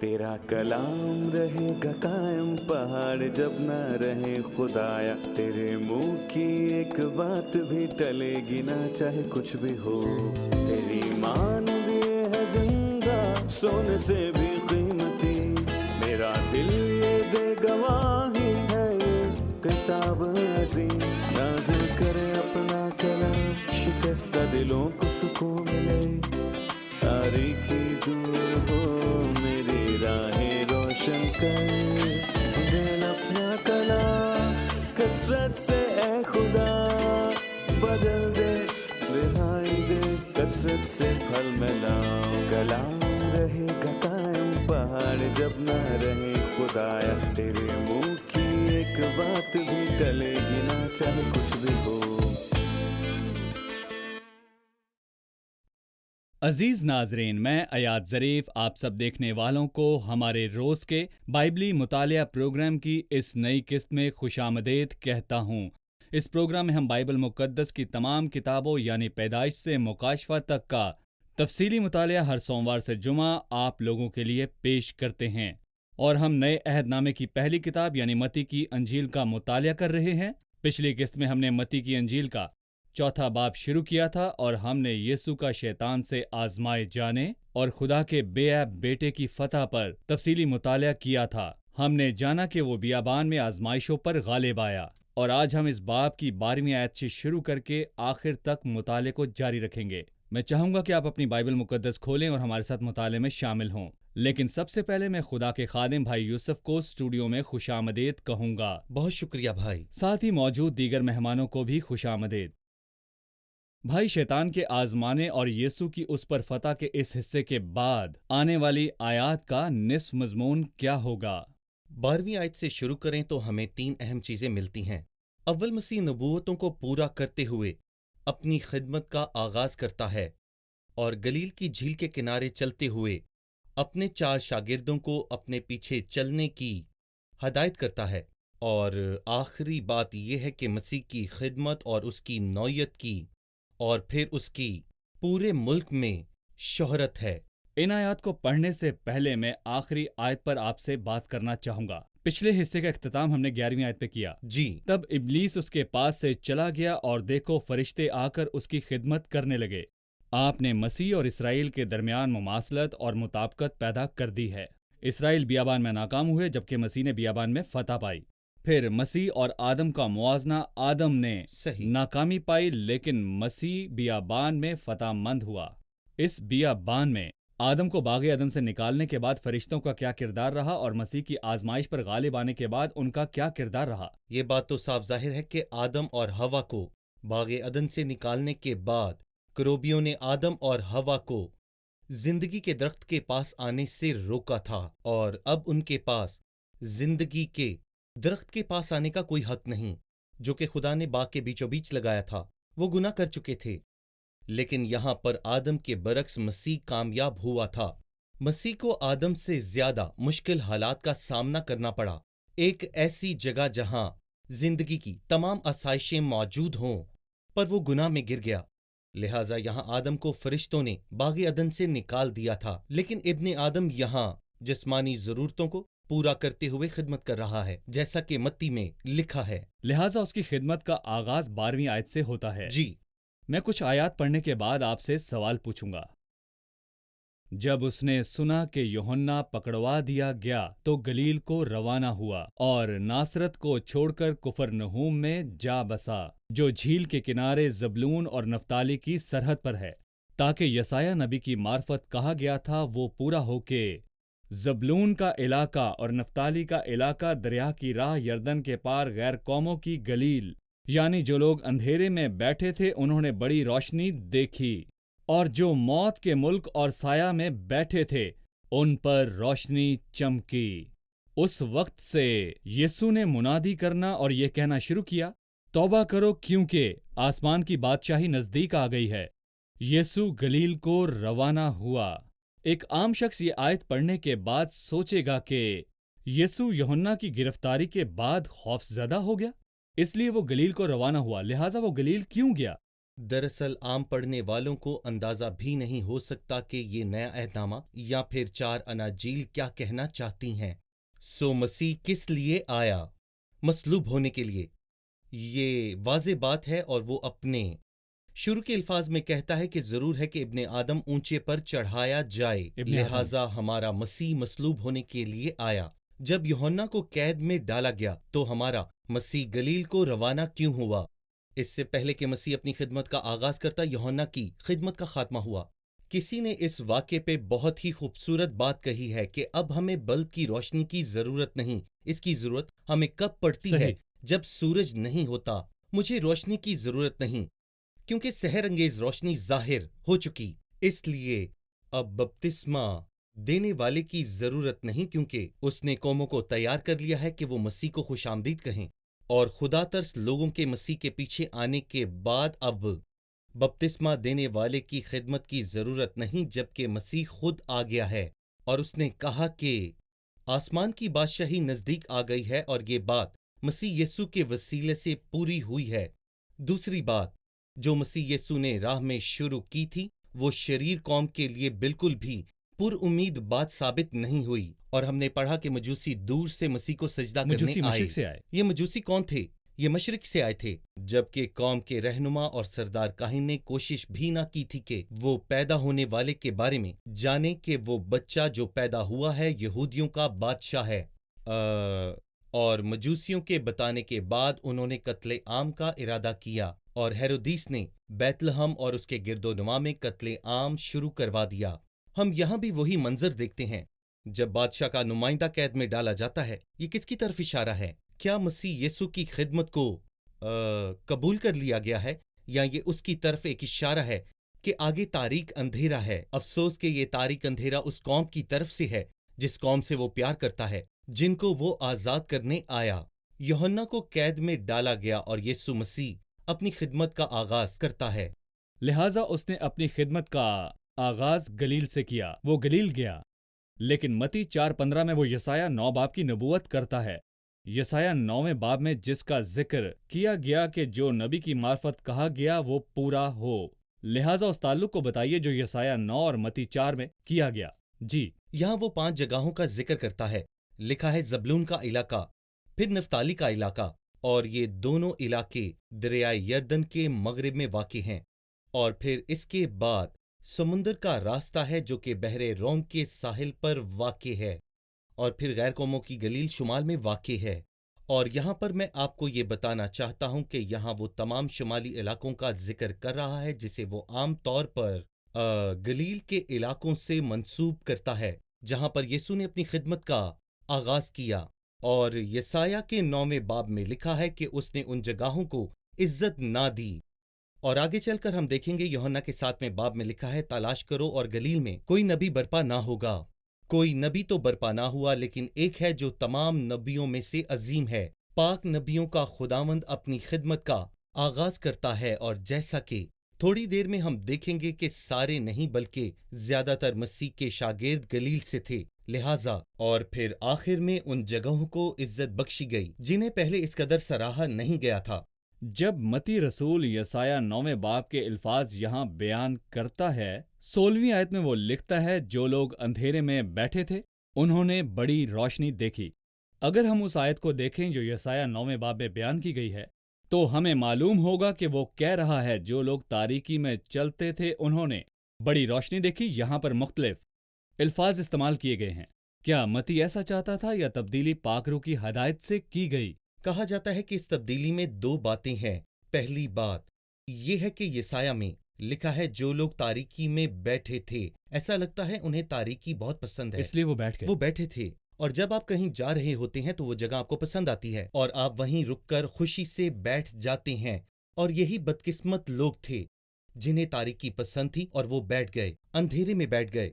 تیرا کلام رہے گا قائم پہاڑ جب نہ رہے خدایا، تیرے منہ کی ایک بات بھی ٹلے گی نہ چاہے کچھ بھی ہو، تیری مانند یہ ہے زندہ سونے سے بھی قیمتی، میرا دل یہ دے گواہی ہے یہ کتاب عظیم، نازل کرے اپنا کلام شکستہ دلوں کو سکون ملے، تاریکی دور ہو میری راہیں روشن کر، دل اپنا کلام کثرت سے اے خدا بدل دے، رہائی دے کثرت سے پھل ملاؤ، کلام رہے گا قائم پہاڑ جب نہ رہے خدایا، تیرے منہ کی ایک بات بھی ٹلے گی نہ چاہے کچھ بھی ہو۔ عزیز ناظرین، میں ایاد ظریف آپ سب دیکھنے والوں کو ہمارے روز کے بائبلی مطالعہ پروگرام کی اس نئی قسط میں خوش آمدید کہتا ہوں۔ اس پروگرام میں ہم بائبل مقدس کی تمام کتابوں یعنی پیدائش سے مکاشفہ تک کا تفصیلی مطالعہ ہر سوموار سے جمعہ آپ لوگوں کے لیے پیش کرتے ہیں، اور ہم نئے عہد نامے کی پہلی کتاب یعنی متی کی انجیل کا مطالعہ کر رہے ہیں۔ پچھلی قسط میں ہم نے متی کی انجیل کا چوتھا باب شروع کیا تھا اور ہم نے یسوع کا شیطان سے آزمائے جانے اور خدا کے بے عیب بیٹے کی فتح پر تفصیلی مطالعہ کیا تھا۔ ہم نے جانا کہ وہ بیابان میں آزمائشوں پر غالب آیا، اور آج ہم اس باب کی 12ویں آیت سے شروع کر کے آخر تک مطالعے کو جاری رکھیں گے۔ میں چاہوں گا کہ آپ اپنی بائبل مقدس کھولیں اور ہمارے ساتھ مطالعے میں شامل ہوں، لیکن سب سے پہلے میں خدا کے خادم بھائی یوسف کو اسٹوڈیو میں خوش آمدید کہوں گا۔ بہت شکریہ بھائی۔ ساتھ ہی موجود دیگر مہمانوں کو بھی خوش آمدید۔ بھائی، شیطان کے آزمانے اور یسوع کی اس پر فتح کے اس حصے کے بعد آنے والی آیات کا نصف مضمون کیا ہوگا؟ 12ویں آیت سے شروع کریں تو ہمیں 3 اہم چیزیں ملتی ہیں۔ اول، مسیح نبوتوں کو پورا کرتے ہوئے اپنی خدمت کا آغاز کرتا ہے اور گلیل کی جھیل کے کنارے چلتے ہوئے اپنے 4 شاگردوں کو اپنے پیچھے چلنے کی ہدایت کرتا ہے، اور آخری بات یہ ہے کہ مسیح کی خدمت اور اس کی نوعیت کی اور پھر اس کی پورے ملک میں شہرت ہے۔ ان آیات کو پڑھنے سے پہلے میں آخری آیت پر آپ سے بات کرنا چاہوں گا۔ پچھلے حصے کا اختتام ہم نے 11ویں آیت پہ کیا۔ جی۔ تب ابلیس اس کے پاس سے چلا گیا اور دیکھو فرشتے آ کر اس کی خدمت کرنے لگے۔ آپ نے مسیح اور اسرائیل کے درمیان مماثلت اور مطابقت پیدا کر دی ہے۔ اسرائیل بیابان میں ناکام ہوئے جبکہ مسیح نے بیابان میں فتح پائی۔ پھر مسیح اور آدم کا موازنہ، آدم نے ناکامی پائی لیکن مسیح بیابان میں فتح مند ہوا۔ اس بیابان میں آدم کو باغ عدن سے نکالنے کے بعد فرشتوں کا کیا کردار رہا اور مسیح کی آزمائش پر غالب آنے کے بعد ان کا کیا کردار رہا؟ یہ بات تو صاف ظاہر ہے کہ آدم اور ہوا کو باغ عدن سے نکالنے کے بعد کروبیوں نے آدم اور ہوا کو زندگی کے درخت کے پاس آنے سے روکا تھا، اور اب ان کے پاس زندگی کے درخت کے پاس آنے کا کوئی حق نہیں، جو کہ خدا نے باغ کے بیچوں بیچ لگایا تھا۔ وہ گناہ کر چکے تھے، لیکن یہاں پر آدم کے برعکس مسیح کامیاب ہوا تھا۔ مسیح کو آدم سے زیادہ مشکل حالات کا سامنا کرنا پڑا، ایک ایسی جگہ جہاں زندگی کی تمام آسائشیں موجود ہوں، پر وہ گناہ میں گر گیا۔ لہٰذا یہاں آدم کو فرشتوں نے باغ عدن سے نکال دیا تھا، لیکن ابن آدم یہاں جسمانی ضرورتوں کو پورا کرتے ہوئے خدمت کر رہا ہے، جیسا کہ متی میں لکھا ہے۔ لہٰذا اس کی خدمت کا آغاز 12ویں آیت سے ہوتا ہے۔ جی۔ میں کچھ آیات پڑھنے کے بعد آپ سے سوال پوچھوں گا۔ جب اس نے سنا کہ یوحنا پکڑوا دیا گیا تو گلیل کو روانہ ہوا اور ناصرت کو چھوڑ کر کفرنہوم میں جا بسا، جو جھیل کے کنارے زبلون اور نفتالی کی سرحد پر ہے، تاکہ یسایہ نبی کی معرفت کہا گیا تھا وہ پورا ہو کہ زبلون کا علاقہ اور نفتالی کا علاقہ دریا کی راہ یردن کے پار غیر قوموں کی گلیل، یعنی جو لوگ اندھیرے میں بیٹھے تھے انہوں نے بڑی روشنی دیکھی، اور جو موت کے ملک اور سایہ میں بیٹھے تھے ان پر روشنی چمکی۔ اس وقت سے یسوع نے منادی کرنا اور یہ کہنا شروع کیا، توبہ کرو کیونکہ آسمان کی بادشاہی نزدیک آ گئی ہے۔ یسوع گلیل کو روانہ ہوا۔ ایک عام شخص یہ آیت پڑھنے کے بعد سوچے گا کہ یسوع یوحنا کی گرفتاری کے بعد خوف زدہ ہو گیا، اس لیے وہ گلیل کو روانہ ہوا۔ لہٰذا وہ گلیل کیوں گیا؟ دراصل عام پڑھنے والوں کو اندازہ بھی نہیں ہو سکتا کہ یہ نیا عہد نامہ یا پھر 4 اناجیل کیا کہنا چاہتی ہیں۔ سو مسیح کس لیے آیا؟ مصلوب ہونے کے لیے۔ یہ واضح بات ہے، اور وہ اپنے شروع کے الفاظ میں کہتا ہے کہ ضرور ہے کہ ابن آدم اونچے پر چڑھایا جائے، ابن لہٰذا ہمارا مسیح مصلوب ہونے کے لیے آیا۔ جب یوحنا کو قید میں ڈالا گیا تو ہمارا مسیح گلیل کو روانہ کیوں ہوا؟ اس سے پہلے کہ مسیح اپنی خدمت کا آغاز کرتا، یوحنا کی خدمت کا خاتمہ ہوا۔ کسی نے اس واقعے پہ بہت ہی خوبصورت بات کہی ہے کہ اب ہمیں بلب کی روشنی کی ضرورت نہیں، اس کی ضرورت ہمیں کب پڑتی ہے؟ صحیح۔ جب سورج نہیں ہوتا۔ مجھے روشنی کی ضرورت نہیں، کیونکہ سحر انگیز روشنی ظاہر ہو چکی۔ اس لیے اب بپتسمہ دینے والے کی ضرورت نہیں، کیونکہ اس نے قوموں کو تیار کر لیا ہے کہ وہ مسیح کو خوش آمدید کہیں۔ اور خدا ترس لوگوں کے مسیح کے پیچھے آنے کے بعد اب بپتسمہ دینے والے کی خدمت کی ضرورت نہیں، جبکہ مسیح خود آ گیا ہے اور اس نے کہا کہ آسمان کی بادشاہی نزدیک آ گئی ہے، اور یہ بات مسیح یسوع کے وسیلے سے پوری ہوئی ہے۔ دوسری بات جو مسیح یسوع نے راہ میں شروع کی تھی، وہ شریر قوم کے لیے بالکل بھی پر امید بات ثابت نہیں ہوئی، اور ہم نے پڑھا کہ مجوسی دور سے مسیح کو سجدہ کرنے مجوسی آئے۔ مشرق سے آئے۔ یہ مجوسی کون تھے؟ یہ مشرق سے آئے تھے، جبکہ قوم کے رہنما اور سردار کاہن نے کوشش بھی نہ کی تھی کہ وہ پیدا ہونے والے کے بارے میں جانے کہ وہ بچہ جو پیدا ہوا ہے یہودیوں کا بادشاہ ہے۔ اور مجوسیوں کے بتانے کے بعد انہوں نے قتل عام کا ارادہ کیا، اور ہیرودیس نے بیت لحم اور اس کے گرد و نواح میں قتل عام شروع کروا دیا۔ ہم یہاں بھی وہی منظر دیکھتے ہیں جب بادشاہ کا نمائندہ قید میں ڈالا جاتا ہے۔ یہ کس کی طرف اشارہ ہے؟ کیا مسیح یسوع کی خدمت کو قبول کر لیا گیا ہے، یا یہ اس کی طرف ایک اشارہ ہے کہ آگے تاریک اندھیرا ہے؟ افسوس کہ یہ تاریک اندھیرا اس قوم کی طرف سے ہے جس قوم سے وہ پیار کرتا ہے، جن کو وہ آزاد کرنے آیا۔ یوحنا کو قید میں ڈالا گیا اور یسوع مسیح اپنی خدمت کا آغاز کرتا ہے۔ لہٰذا اس نے اپنی خدمت کا آغاز گلیل سے کیا، وہ گلیل گیا۔ لیکن متی 4:15 میں وہ یسایہ 9 باب کی نبوت کرتا ہے۔ یسایہ 9ویں باب میں جس کا ذکر کیا گیا کہ جو نبی کی معرفت کہا گیا وہ پورا ہو۔ لہٰذا اس تعلق کو بتائیے جو یسایہ 9 اور متی 4 میں کیا گیا۔ جی، یہاں وہ 5 جگہوں کا ذکر کرتا ہے۔ لکھا ہے زبلون کا علاقہ، پھر نفتالی کا علاقہ، اور یہ دونوں علاقے دریائے یردن کے مغرب میں واقع ہیں، اور پھر اس کے بعد سمندر کا راستہ ہے جو کہ بحر روم کے ساحل پر واقع ہے، اور پھر غیر قوموں کی گلیل شمال میں واقع ہے۔ اور یہاں پر میں آپ کو یہ بتانا چاہتا ہوں کہ یہاں وہ تمام شمالی علاقوں کا ذکر کر رہا ہے جسے وہ عام طور پر گلیل کے علاقوں سے منسوب کرتا ہے، جہاں پر یسوع نے اپنی خدمت کا آغاز کیا۔ اور یسایہ کے 9ویں باب میں لکھا ہے کہ اس نے ان جگہوں کو عزت نہ دی۔ اور آگے چل کر ہم دیکھیں گے یوحنا کے 7ویں باب میں لکھا ہے تلاش کرو اور گلیل میں کوئی نبی برپا نہ ہوگا۔ کوئی نبی تو برپا نہ ہوا، لیکن ایک ہے جو تمام نبیوں میں سے عظیم ہے۔ پاک نبیوں کا خداوند اپنی خدمت کا آغاز کرتا ہے، اور جیسا کہ تھوڑی دیر میں ہم دیکھیں گے کہ سارے نہیں بلکہ زیادہ تر مسیح کے شاگرد گلیل سے تھے، لہٰذا اور پھر آخر میں ان جگہوں کو عزت بخشی گئی جنہیں پہلے اس قدر سراہا نہیں گیا تھا۔ جب متی رسول یسایہ 9ویں باب کے الفاظ یہاں بیان کرتا ہے، 16ویں آیت میں وہ لکھتا ہے جو لوگ اندھیرے میں بیٹھے تھے انہوں نے بڑی روشنی دیکھی۔ اگر ہم اس آیت کو دیکھیں جو یسایہ 9ویں باب میں بیان کی گئی ہے تو ہمیں معلوم ہوگا کہ وہ کہہ رہا ہے جو لوگ تاریکی میں چلتے تھے انہوں نے بڑی روشنی دیکھی۔ یہاں پر مختلف الفاظ استعمال کیے گئے ہیں۔ کیا متی ایسا چاہتا تھا یا تبدیلی پاک روح کی ہدایت سے کی گئی؟ کہا جاتا ہے کہ اس تبدیلی میں 2 باتیں ہیں۔ پہلی بات یہ ہے کہ یسایہ میں لکھا ہے جو لوگ تاریکی میں بیٹھے تھے، ایسا لگتا ہے انہیں تاریکی بہت پسند ہے، اس لیے وہ بیٹھ گئے۔ وہ بیٹھے تھے۔ اور جب آپ کہیں جا رہے ہوتے ہیں تو وہ جگہ آپ کو پسند آتی ہے اور آپ وہیں رک کر خوشی سے بیٹھ جاتے ہیں، اور یہی بدقسمت لوگ تھے جنہیں تاریکی پسند تھی اور وہ بیٹھ گئے، اندھیرے میں بیٹھ گئے۔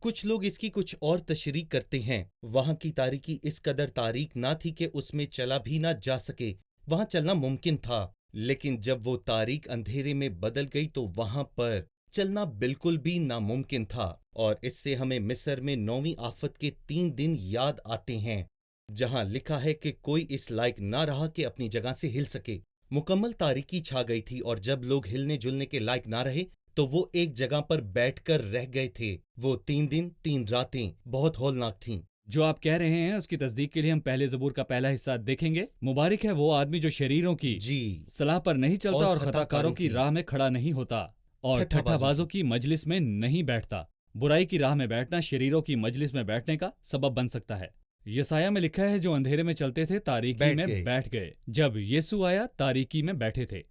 کچھ لوگ اس کی کچھ اور تشریح کرتے ہیں۔ وہاں کی تاریکی اس قدر تاریک نہ تھی کہ اس میں چلا بھی نہ جا سکے، وہاں چلنا ممکن تھا، لیکن جب وہ تاریک اندھیرے میں بدل گئی تو وہاں پر چلنا بالکل بھی ناممکن تھا۔ اور اس سے ہمیں مصر میں 9ویں آفت کے 3 دن یاد آتے ہیں، جہاں لکھا ہے کہ کوئی اس لائق نہ رہا کہ اپنی جگہ سے ہل سکے۔ مکمل تاریکی چھا گئی تھی اور جب لوگ ہلنے جلنے کے لائق نہ رہے تو وہ ایک جگہ پر بیٹھ کر رہ گئے تھے۔ وہ 3 دن 3 راتیں بہت ہولناک تھیں۔ جو آپ کہہ رہے ہیں اس کی تصدیق کے لیے ہم پہلے زبور کا پہلا حصہ دیکھیں گے۔ مبارک ہے وہ آدمی جو شریروں کی جی، صلاح پر نہیں چلتا اور خطا خطا کاروں کی راہ میں کھڑا نہیں ہوتا اور ٹھٹھا ٹھٹھا بازوں کی مجلس میں نہیں بیٹھتا۔ برائی کی راہ میں بیٹھنا شریروں کی مجلس میں بیٹھنے کا سبب بن سکتا ہے۔ یسایہ میں لکھا ہے جو اندھیرے میں چلتے تھے تاریکی میں بیٹھ گئے۔ جب یسوع آیا تاریکی میں بیٹھے تھے۔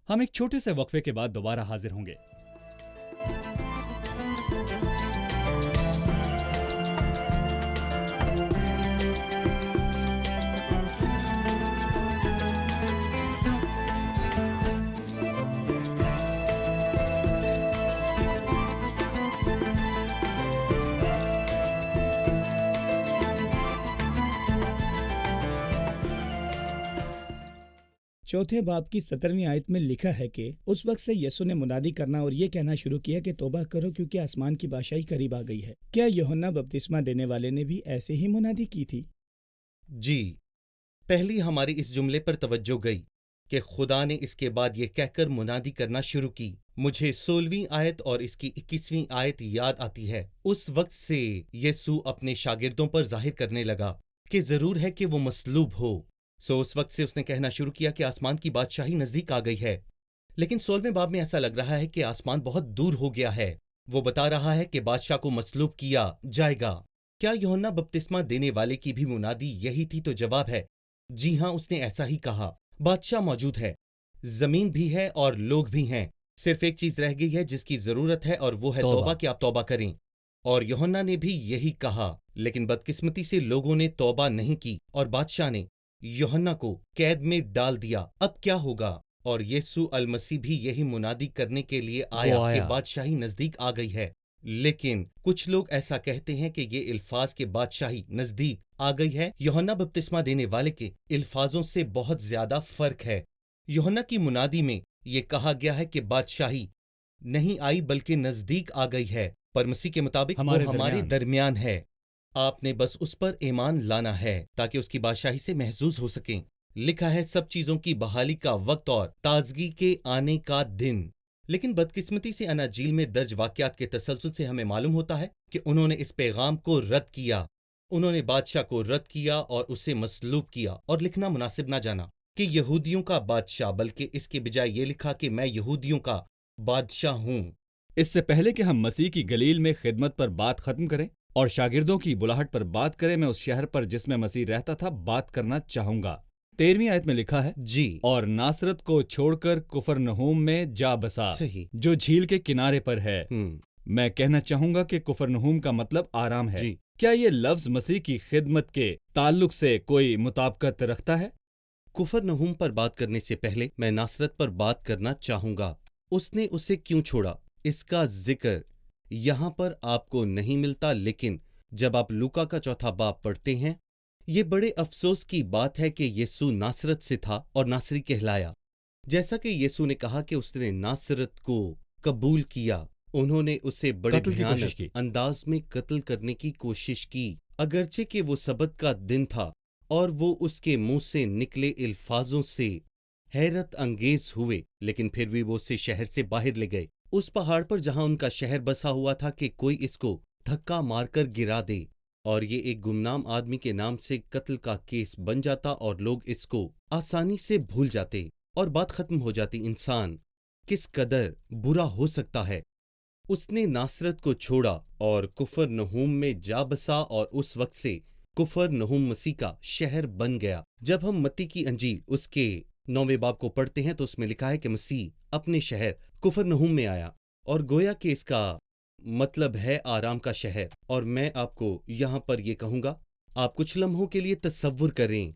ہم ایک چھوٹے سے وقفے کے بعد دوبارہ حاضر ہوں گے۔ چوتھے باب کی 17ویں آیت میں لکھا ہے کہ اس وقت سے یسوع نے منادی کرنا اور یہ کہنا شروع کیا کہ توبہ کرو کیونکہ آسمان کی بادشاہی قریب آ گئی ہے۔ کیا یوحنا بپتسمہ دینے والے نے بھی ایسے ہی منادی کی تھی؟ جی، پہلی ہماری اس جملے پر توجہ گئی کہ خدا نے اس کے بعد یہ کہہ کر منادی کرنا شروع کی۔ مجھے 16ویں آیت اور اس کی 21ویں آیت یاد آتی ہے۔ اس وقت سے یسوع اپنے شاگردوں پر ظاہر کرنے لگا کہ ضرور ہے کہ وہ مصلوب ہو۔ اس وقت سے اس نے کہنا شروع کیا کہ آسمان کی بادشاہی نزدیک آ گئی ہے۔ لیکن 16ویں باب میں ایسا لگ رہا ہے کہ آسمان بہت دور ہو گیا ہے۔ وہ بتا رہا ہے کہ بادشاہ کو مصلوب کیا جائے گا۔ کیا یوحنا بپتسمہ دینے والے کی بھی منادی یہی تھی؟ تو جواب ہے جی ہاں، اس نے ایسا ہی کہا۔ بادشاہ موجود ہے، زمین بھی ہے اور لوگ بھی ہیں۔ صرف ایک چیز رہ گئی ہے جس کی ضرورت ہے اور وہ ہے توبہ کہ آپ توبہ کریں۔ اور یوحنا نے بھی یہی کہا، لیکن بدقسمتی سے لوگوں نے توبہ نہیں کی اور بادشاہ نے یوحنا کو قید میں ڈال دیا۔ اب کیا ہوگا؟ اور یسوع المسیح بھی یہی منادی کرنے کے لیے آیا کہ بادشاہی نزدیک آ گئی ہے۔ لیکن کچھ لوگ ایسا کہتے ہیں کہ یہ الفاظ کے بادشاہی نزدیک آ گئی ہے یوحنا بپتسمہ دینے والے کے الفاظوں سے بہت زیادہ فرق ہے۔ یوحنا کی منادی میں یہ کہا گیا ہے کہ بادشاہی نہیں آئی بلکہ نزدیک آ گئی ہے، پر مسیح کے مطابق وہ ہمارے درمیان ہے۔ آپ نے بس اس پر ایمان لانا ہے تاکہ اس کی بادشاہی سے محظوظ ہو سکیں۔ لکھا ہے سب چیزوں کی بحالی کا وقت اور تازگی کے آنے کا دن۔ لیکن بدقسمتی سے اناجیل میں درج واقعات کے تسلسل سے ہمیں معلوم ہوتا ہے کہ انہوں نے اس پیغام کو رد کیا۔ انہوں نے بادشاہ کو رد کیا اور اسے مصلوب کیا، اور لکھنا مناسب نہ جانا کہ یہودیوں کا بادشاہ، بلکہ اس کے بجائے یہ لکھا کہ میں یہودیوں کا بادشاہ ہوں۔ اس سے پہلے کہ ہم مسیح کی گلیل میں خدمت پر بات ختم کریں اور شاگردوں کی بلاہٹ پر بات کریں، میں اس شہر پر جس میں مسیح رہتا تھا بات کرنا چاہوں گا۔ 13ویں آیت میں لکھا ہے جی، اور ناصرت کو چھوڑ کر کفرنہوم میں جا بسا، صحیح، جو جھیل کے کنارے پر ہے۔ میں کہنا چاہوں گا کہ کفرنہوم کا مطلب آرام ہے۔ جی، کیا یہ لفظ مسیح کی خدمت کے تعلق سے کوئی مطابقت رکھتا ہے؟ کفرنہوم پر بات کرنے سے پہلے میں ناصرت پر بات کرنا چاہوں گا۔ اس نے اسے کیوں چھوڑا؟ اس کا ذکر یہاں پر آپ کو نہیں ملتا، لیکن جب آپ لوکا کا 4 باب پڑھتے ہیں، یہ بڑے افسوس کی بات ہے کہ یسوع ناصرت سے تھا اور ناصری کہلایا۔ جیسا کہ یسوع نے کہا کہ اس نے ناصرت کو قبول کیا، انہوں نے اسے بڑے بھیانک انداز میں قتل کرنے کی کوشش کی، اگرچہ کہ وہ سبت کا دن تھا اور وہ اس کے منہ سے نکلے الفاظوں سے حیرت انگیز ہوئے، لیکن پھر بھی وہ اسے شہر سے باہر لے گئے، اس پہاڑ پر جہاں ان کا شہر بسا ہوا تھا، کہ کوئی اس کو دھکا مار کر گرا دے اور یہ ایک گمنام آدمی کے نام سے قتل کا کیس بن جاتا اور لوگ اس کو آسانی سے بھول جاتے اور بات ختم ہو جاتی۔ انسان کس قدر برا ہو سکتا ہے۔ اس نے ناصرت کو چھوڑا اور کفرنہوم میں جا بسا، اور اس وقت سے کفرنہوم مسیح کا شہر بن گیا۔ جب ہم متی کی انجیل اس کے 9ویں باب کو پڑھتے ہیں تو اس میں لکھا ہے کہ مسیح اپنے شہر کفرنہوم میں آیا، اور گویا کہ اس کا مطلب ہے آرام کا شہر۔ اور میں آپ کو یہاں پر یہ کہوں گا، آپ کچھ لمحوں کے لیے تصور کریں،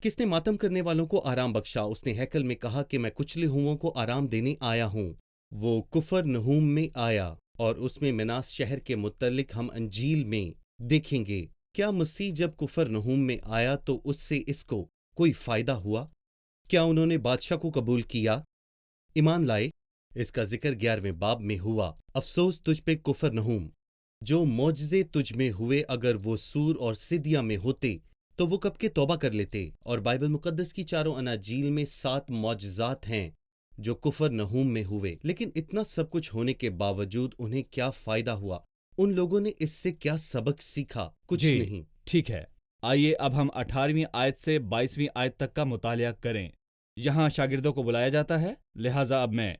کس نے ماتم کرنے والوں کو آرام بخشا؟ اس نے ہیکل میں کہا کہ میں کچلے ہوئوں کو آرام دینے آیا ہوں۔ وہ کفرنہوم میں آیا، اور اس میں مناس شہر کے متعلق ہم انجیل میں دیکھیں گے۔ کیا مسیح جب کفرنہوم میں آیا تو اس سے اس کو کوئی فائدہ ہوا؟ کیا انہوں نے بادشاہ کو قبول کیا، ایمان لائے؟ اس کا ذکر 11ویں باب میں ہوا۔ افسوس تجھ پہ کفرنہوم، جو معجزے تجھ میں ہوئے اگر وہ سور اور سدیا میں ہوتے تو وہ کب کے توبہ کر لیتے۔ اور بائبل مقدس کی چاروں اناجیل میں 7 معجزات ہیں جو کفر نحوم میں ہوئے، لیکن اتنا سب کچھ ہونے کے باوجود انہیں کیا فائدہ ہوا؟ ان لوگوں نے اس سے کیا سبق سیکھا؟ کچھ جی نہیں۔ ٹھیک ہے، آئیے اب ہم 18ویں آیت سے 22ویں آیت تک کا مطالعہ کریں۔ یہاں شاگردوں کو بلایا جاتا ہے، لہٰذا اب میں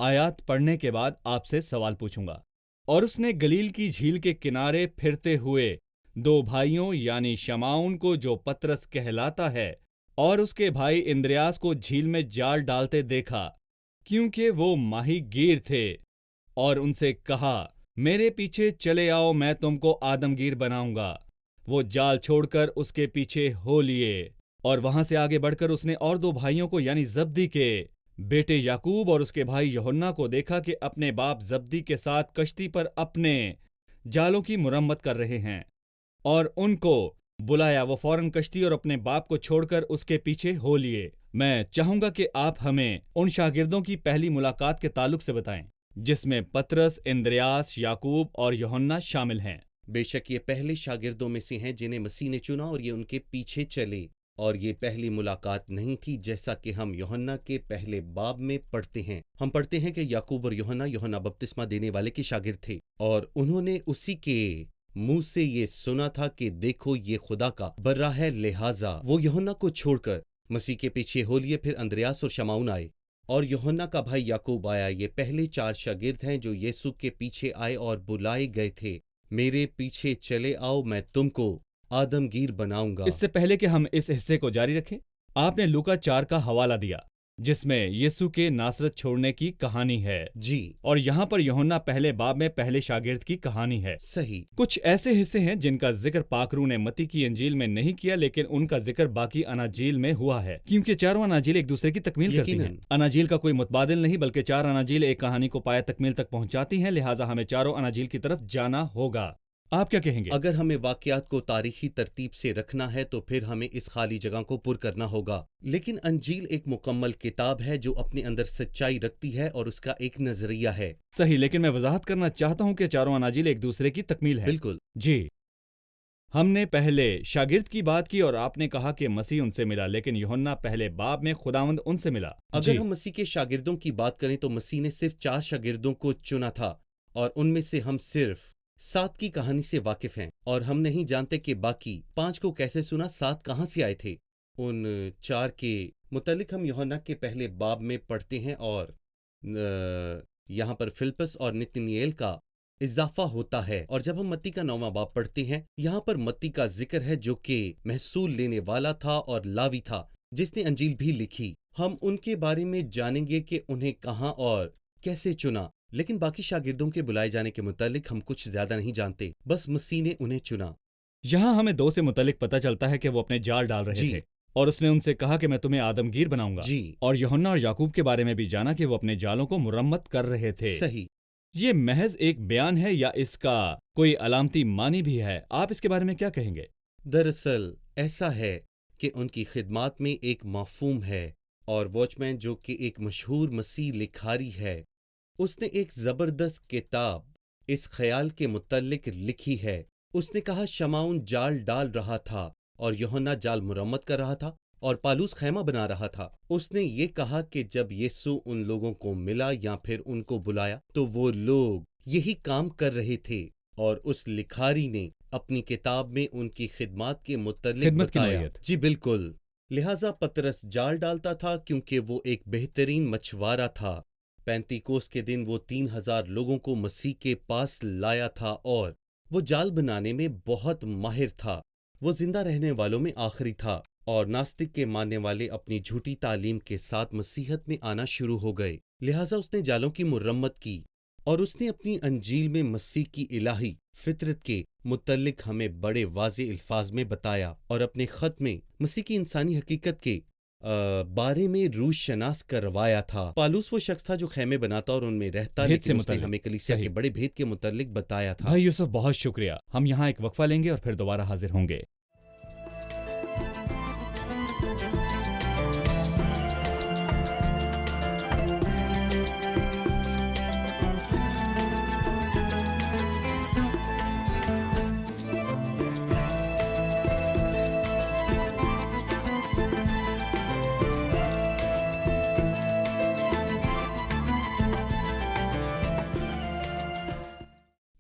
آیات پڑھنے کے بعد آپ سے سوال پوچھوں گا۔ اور اس نے گلیل کی جھیل کے کنارے پھرتے ہوئے 2 بھائیوں یعنی شمعون کو، جو پطرس کہلاتا ہے، اور اس کے بھائی اندریاس کو جھیل میں جال ڈالتے دیکھا، کیونکہ وہ ماہی گیر تھے، اور ان سے کہا، میرے پیچھے چلے آؤ، میں تم کو آدمگیر بناؤں گا۔ وہ جال چھوڑ کر اس کے پیچھے ہو لیے، اور وہاں سے آگے بڑھ کر اس نے اور 2 بھائیوں کو یعنی زبدی کے بیٹے یعقوب اور اس کے بھائی یوحنا کو دیکھا کہ اپنے باپ زبدی کے ساتھ کشتی پر اپنے جالوں کی مرمت کر رہے ہیں، اور ان کو بلایا۔ وہ فوراً کشتی اور اپنے باپ کو چھوڑ کر اس کے پیچھے ہو لیے۔ میں چاہوں گا کہ آپ ہمیں ان شاگردوں کی پہلی ملاقات کے تعلق سے بتائیں، جس میں پطرس، اندریاس، یعقوب اور یوحنا شامل ہیں۔ بے شک یہ پہلے شاگردوں میں سے ہیں جنہیں مسیح نے چنا اور یہ ان کے پیچھے چلے، اور یہ پہلی ملاقات نہیں تھی، جیسا کہ ہم یوحنا کے پہلے باب میں پڑھتے ہیں۔ ہم پڑھتے ہیں کہ یعقوب اور یوحنا بپتسمہ دینے والے کے شاگرد تھے، اور انہوں نے اسی کے منہ سے یہ سنا تھا کہ دیکھو یہ خدا کا برا ہے، لہٰذا وہ یوحنا کو چھوڑ کر مسیح کے پیچھے ہو لیے۔ پھر اندریاس اور شمعون آئے، اور یوحنا کا بھائی یعقوب آیا۔ یہ پہلے 4 شاگرد ہیں جو یسوع کے پیچھے آئے اور بلائے گئے تھے، میرے پیچھے چلے آؤ، میں تم کو آدمگیر بناؤں گا۔ اس سے پہلے کہ ہم اس حصے کو جاری رکھیں، آپ نے لوکا 4 کا حوالہ دیا، جس میں یسوع کے ناصرت چھوڑنے کی کہانی ہے، جی اور یہاں پر یوحنا پہلے باب میں پہلے شاگرد کی کہانی ہے۔ صحیح۔ کچھ ایسے حصے ہیں جن کا ذکر پاک روح نے متی کی انجیل میں نہیں کیا، لیکن ان کا ذکر باقی اناجیل میں ہوا ہے، کیونکہ چاروں اناجیل ایک دوسرے کی تکمیل کرتی ہیں۔ اناجیل کا کوئی متبادل نہیں، بلکہ 4 اناجیل ایک کہانی کو پایہ تکمیل تک پہنچاتی ہیں، لہٰذا ہمیں چاروں اناجیل کی طرف جانا ہوگا۔ آپ کیا کہیں گے؟ اگر ہمیں واقعات کو تاریخی ترتیب سے رکھنا ہے تو پھر ہمیں اس خالی جگہ کو پر کرنا ہوگا، لیکن انجیل ایک مکمل کتاب ہے جو اپنے اندر سچائی رکھتی ہے اور اس کا ایک نظریہ ہے۔ صحیح، لیکن میں وضاحت کرنا چاہتا ہوں کہ چاروں اناجیل ایک دوسرے کی تکمیل ہے۔ بالکل۔ جی، ہم نے پہلے شاگرد کی بات کی اور آپ نے کہا کہ مسیح ان سے ملا، لیکن یوحنا پہلے باب میں خداوند ان سے ملا۔ اگر ہم مسیح کے شاگردوں کی بات کریں تو مسیح نے صرف 4 شاگردوں کو چنا تھا، اور ان میں سے ہم صرف 7 کی کہانی سے واقف ہیں، اور ہم نہیں جانتے کہ باقی 5 کو کیسے سنا، 7 کہاں سے آئے تھے۔ ان 4 کے متعلق ہم یوحنا کے پہلے باب میں پڑھتے ہیں، اور یہاں پر فلپس اور نتنیل کا اضافہ ہوتا ہے، اور جب ہم متی کا 9واں باب پڑھتے ہیں، یہاں پر متی کا ذکر ہے جو کہ محصول لینے والا تھا اور لاوی تھا، جس نے انجیل بھی لکھی۔ ہم ان کے بارے میں جانیں گے کہ انہیں کہاں اور کیسے چنا، لیکن باقی شاگردوں کے بلائے جانے کے متعلق ہم کچھ زیادہ نہیں جانتے، بس مسیح نے انہیں چنا۔ یہاں ہمیں 2 سے متعلق پتہ چلتا ہے کہ وہ اپنے جال ڈال رہے جی تھے، اور اس نے ان سے کہا کہ میں تمہیں آدمگیر بناؤں گا۔ جی اور یوحنا اور یعقوب کے بارے میں بھی جانا کہ وہ اپنے جالوں کو مرمت کر رہے تھے۔ صحیح۔ یہ محض ایک بیان ہے یا اس کا کوئی علامتی معنی بھی ہے؟ آپ اس کے بارے میں کیا کہیں گے؟ دراصل ایسا ہے کہ ان کی خدمات میں ایک مفہوم ہے، اور واچ مین جو کہ ایک مشہور مسیح لکھاری ہے، اس نے ایک زبردست کتاب اس خیال کے متعلق لکھی ہے۔ اس نے کہا شمعون جال ڈال رہا تھا اور یوحنا جال مرمت کر رہا تھا اور پالوس خیمہ بنا رہا تھا۔ اس نے یہ کہا کہ جب یسوع ان لوگوں کو ملا یا پھر ان کو بلایا تو وہ لوگ یہی کام کر رہے تھے، اور اس لکھاری نے اپنی کتاب میں ان کی خدمات کے متعلق خدمت کی بتایا۔ نوعیت۔ جی بالکل۔ لہٰذا پطرس جال ڈالتا تھا کیونکہ وہ ایک بہترین مچھوارا تھا۔ پینتیکوس کے دن وہ 3000 لوگوں کو مسیح کے پاس لایا تھا، اور وہ جال بنانے میں بہت ماہر تھا۔ وہ زندہ رہنے والوں میں آخری تھا، اور ناستک کے ماننے والے اپنی جھوٹی تعلیم کے ساتھ مسیحت میں آنا شروع ہو گئے۔ لہٰذا اس نے جالوں کی مرمت کی، اور اس نے اپنی انجیل میں مسیح کی الہی فطرت کے متعلق ہمیں بڑے واضح الفاظ میں بتایا، اور اپنے خط میں مسیح کی انسانی حقیقت کے بارے میں روح شناس کروایا تھا۔ پالوس وہ شخص تھا جو خیمے بناتا اور ان میں رہتا، بھید سے لیکن اس نے متعلق۔ ہمیں کلیسیا کے صحیح۔ بڑے بھید کے متعلق بتایا تھا۔ بھائی یوسف، بہت شکریہ۔ ہم یہاں ایک وقفہ لیں گے اور پھر دوبارہ حاضر ہوں گے۔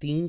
3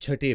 6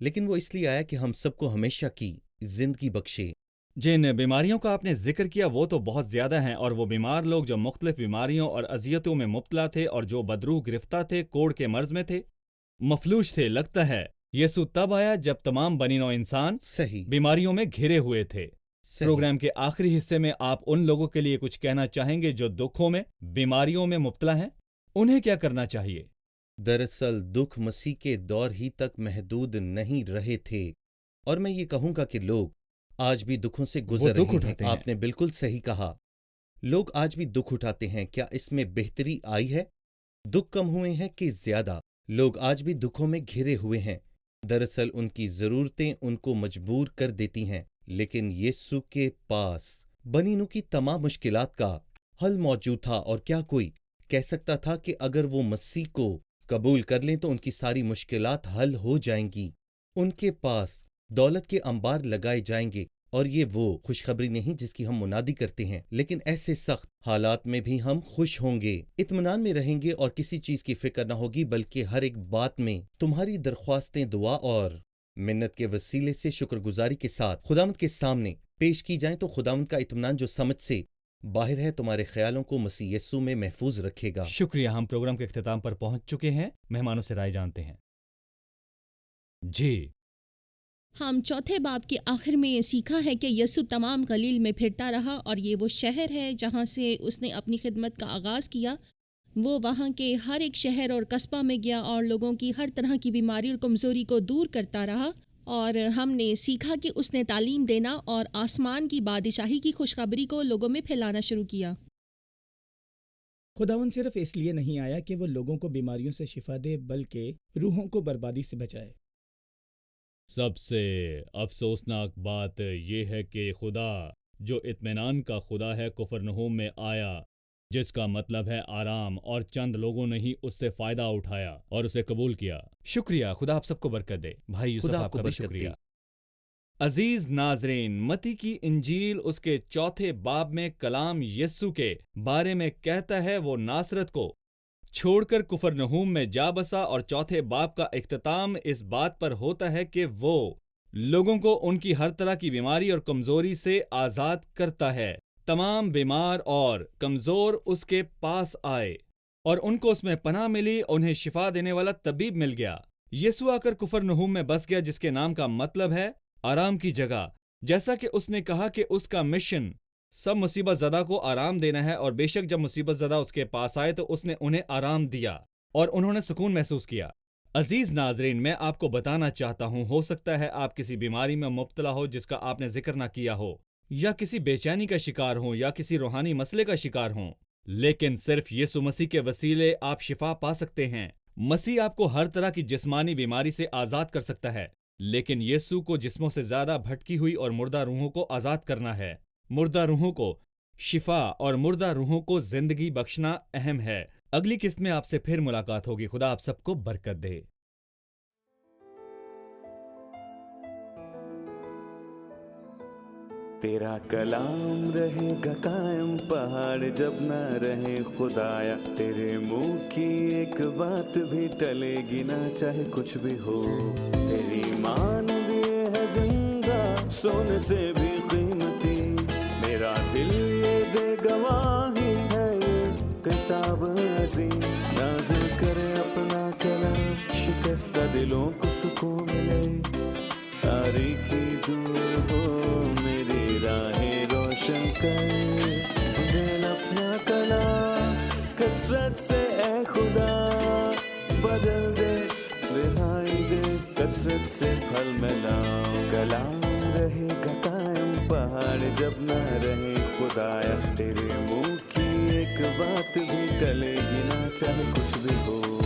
لیکن وہ اس لیے آیا کہ ہم سب کو ہمیشہ کی زندگی بخشے۔ جن بیماریوں کا آپ نے ذکر کیا وہ تو بہت زیادہ ہیں، اور وہ بیمار لوگ جو مختلف بیماریوں اور اذیتوں میں مبتلا تھے اور جو بدروح گرفتہ تھے، کوڑ کے مرض میں تھے، مفلوج تھے، لگتا ہے یسوع تب آیا جب تمام بنی نوع انسان صحیح بیماریوں میں گھرے ہوئے تھے۔ صحیح۔ پروگرام کے آخری حصے میں آپ ان لوگوں کے لیے کچھ کہنا چاہیں گے جو دکھوں میں، بیماریوں میں مبتلا ہیں؟ انہیں کیا کرنا چاہیے؟ دراصل دکھ مسیح کے دور ہی تک محدود نہیں رہے تھے، اور میں یہ کہوں گا کہ لوگ آج بھی دکھوں سے گزر دکھ رہے اٹھاتے ہیں۔ ہیں۔ آپ نے بالکل صحیح کہا، لوگ آج بھی دکھ اٹھاتے ہیں۔ کیا اس میں بہتری آئی ہے؟ دکھ کم ہوئے ہیں کہ زیادہ؟ لوگ آج بھی دکھوں میں گھرے ہوئے ہیں۔ دراصل ان کی ضرورتیں ان کو مجبور کر دیتی ہیں، لیکن یسوع کے پاس بنی نوع کی تمام مشکلات کا حل موجود تھا، اور کیا کوئی کہہ سکتا تھا کہ اگر وہ مسیح کو قبول کر لیں تو ان کی ساری مشکلات حل ہو جائیں گی؟ ان کے پاس دولت کے انبار لگائے جائیں گے، اور یہ وہ خوشخبری نہیں جس کی ہم منادی کرتے ہیں، لیکن ایسے سخت حالات میں بھی ہم خوش ہوں گے، اطمینان میں رہیں گے، اور کسی چیز کی فکر نہ ہوگی، بلکہ ہر ایک بات میں تمہاری درخواستیں دعا اور منت کے وسیلے سے شکر گزاری کے ساتھ خداوند کے سامنے پیش کی جائیں، تو خداوند کا اطمینان جو سمجھ سے باہر ہے تمہارے خیالوں کو مسیح یسوع میں محفوظ رکھے گا۔ شکریہ، ہم پروگرام کے اختتام پر پہنچ چکے ہیں، مہمانوں سے رائے جانتے ہیں۔ جی، ہم چوتھے باب کے آخر میں یہ سیکھا ہے کہ یسوع تمام گلیل میں پھرتا رہا، اور یہ وہ شہر ہے جہاں سے اس نے اپنی خدمت کا آغاز کیا۔ وہ وہاں کے ہر ایک شہر اور قصبہ میں گیا اور لوگوں کی ہر طرح کی بیماری اور کمزوری کو دور کرتا رہا، اور ہم نے سیکھا کہ اس نے تعلیم دینا اور آسمان کی بادشاہی کی خوشخبری کو لوگوں میں پھیلانا شروع کیا۔ خداوند صرف اس لیے نہیں آیا کہ وہ لوگوں کو بیماریوں سے شفا دے، بلکہ روحوں کو بربادی سے بچائے۔ سب سے افسوسناک بات یہ ہے کہ خدا جو اطمینان کا خدا ہے کفرنہوم میں آیا، جس کا مطلب ہے آرام، اور چند لوگوں نے ہی اس سے فائدہ اٹھایا اور اسے قبول کیا۔ شکریہ، خدا آپ سب کو برکت دے۔ بھائی یوسف، خدا آپ کو کا بھی برکت شکریہ۔ دے۔ عزیز ناظرین، متی کی انجیل اس کے چوتھے باب میں کلام یسوع کے بارے میں کہتا ہے وہ ناصرت کو چھوڑ کر کفرنہوم میں جا بسا، اور چوتھے باب کا اختتام اس بات پر ہوتا ہے کہ وہ لوگوں کو ان کی ہر طرح کی بیماری اور کمزوری سے آزاد کرتا ہے۔ تمام بیمار اور کمزور اس کے پاس آئے اور ان کو اس میں پناہ ملی، انہیں شفا دینے والا طبیب مل گیا۔ یسوع آ کر کفرنہوم میں بس گیا، جس کے نام کا مطلب ہے آرام کی جگہ، جیسا کہ اس نے کہا کہ اس کا مشن سب مصیبت زدہ کو آرام دینا ہے، اور بے شک جب مصیبت زدہ اس کے پاس آئے تو اس نے انہیں آرام دیا اور انہوں نے سکون محسوس کیا۔ عزیز ناظرین، میں آپ کو بتانا چاہتا ہوں، ہو سکتا ہے آپ کسی بیماری میں مبتلا ہو جس کا آپ نے ذکر نہ کیا ہو، یا کسی بے چینی کا شکار ہوں، یا کسی روحانی مسئلے کا شکار ہوں، لیکن صرف یسوع مسیح کے وسیلے آپ شفا پا سکتے ہیں۔ مسیح آپ کو ہر طرح کی جسمانی بیماری سے آزاد کر سکتا ہے، لیکن یسوع کو جسموں سے زیادہ بھٹکی ہوئی اور مردہ روحوں کو آزاد کرنا ہے۔ مردہ روحوں کو شفا اور مردہ روحوں کو زندگی بخشنا اہم ہے۔ اگلی قسط میں آپ سے پھر ملاقات ہوگی۔ خدا آپ سب کو برکت دے۔ تیرا کلام رہے گا قائم، پہاڑ جب نہ رہے خدایا، تیرے منہ کی ایک بات بھی ٹلے گی نہ، چاہے کچھ بھی ہو۔ تیری مانند یہ ہے زندہ، سونے سے بھی قیمتی، میرا دل یہ دے گواہی ہے، یہ کتاب عظیم نازل کرے اپنا کلام، شکستہ دلوں کو سکون ملے، تاریکی دور ہو میری راہیں روشن کر، دل اپنا کلام کثرت سے اے خدا بدل دے، رہائی دے کثرت سے پھل ملاؤ۔ کلام رہے گا قائم، پہاڑ جب نہ رہے خدایا، تیرے منہ کی ایک بات بھی ٹلے گی نہ، چاہے کچھ بھی ہو۔